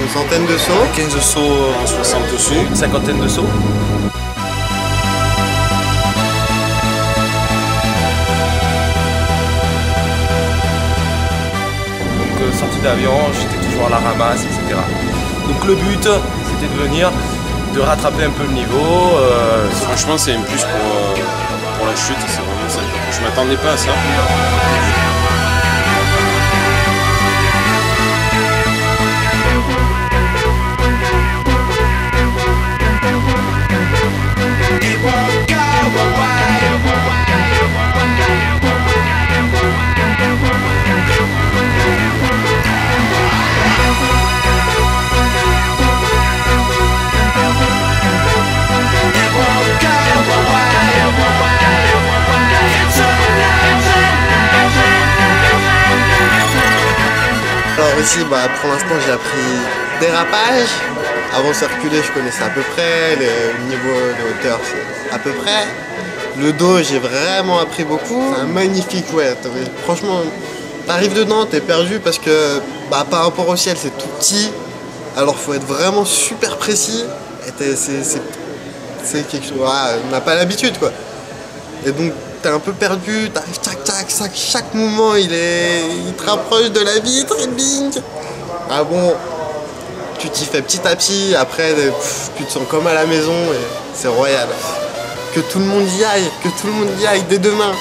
Une centaine de sauts. 15 sauts en 60 sauts, une cinquantaine de sauts. Donc sortie d'avion, j'étais toujours à la ramasse, etc. Donc le but, c'était de rattraper un peu le niveau. Franchement, c'est un plus pour la chute, c'est vraiment ça. Je m'attendais pas à ça. Alors ici, pour l'instant, j'ai appris dérapage. Avant de circuler, je connaissais à peu près. Le niveau de hauteur, c'est à peu près. Le dos, j'ai vraiment appris beaucoup. C'est un magnifique ouais. Franchement, t'arrives dedans, t'es perdu parce que par rapport au ciel, c'est tout petit. Alors, faut être vraiment super précis. Et c'est quelque chose. On n'a pas l'habitude, quoi. Et donc, t'es un peu perdu, t'arrives chaque mouvement il te rapproche de la vitre et bing. Ah bon, tu t'y fais petit à petit, après tu te sens comme à la maison et c'est royal. Que tout le monde y aille, dès demain.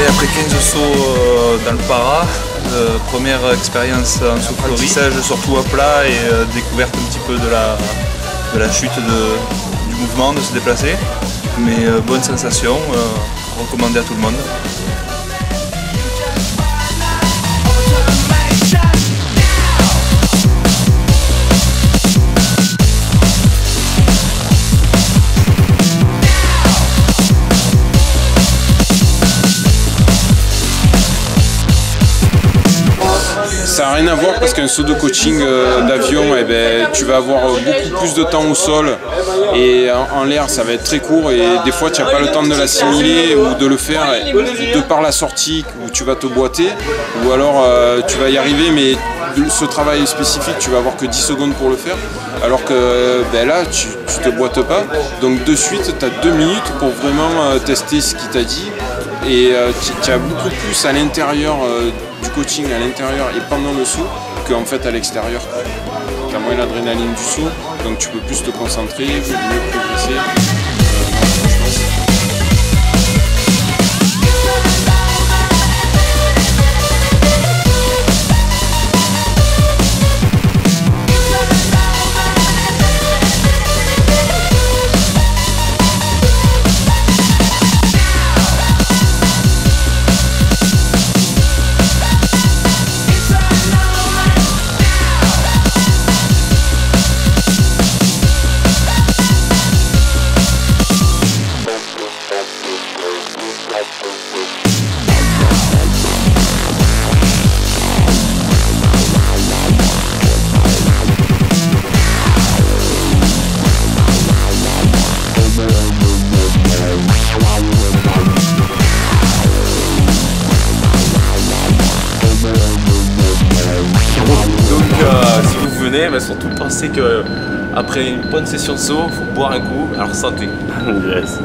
Après 15 sauts dans le para, première expérience en soufflerie, surtout à plat et découverte un petit peu de la chute du mouvement, de se déplacer. Mais bonne sensation, recommandé à tout le monde. Ça n'a rien à voir parce qu'un saut de coaching d'avion, tu vas avoir beaucoup plus de temps au sol et en l'air ça va être très court et des fois tu n'as pas le temps de l'assimiler ou de le faire de par la sortie où tu vas te boiter ou alors tu vas y arriver mais ce travail spécifique tu vas avoir que 10 secondes pour le faire alors que là tu te boites pas donc de suite tu as 2 minutes pour vraiment tester ce qu'il t'a dit et tu as beaucoup plus à l'intérieur du coaching à l'intérieur et pendant le saut qu'en fait à l'extérieur. Tu as moins l'adrénaline du saut, donc tu peux plus te concentrer, mieux progresser. mais surtout pensez que après une bonne session de saut, il faut boire un coup. Alors santé. Yes.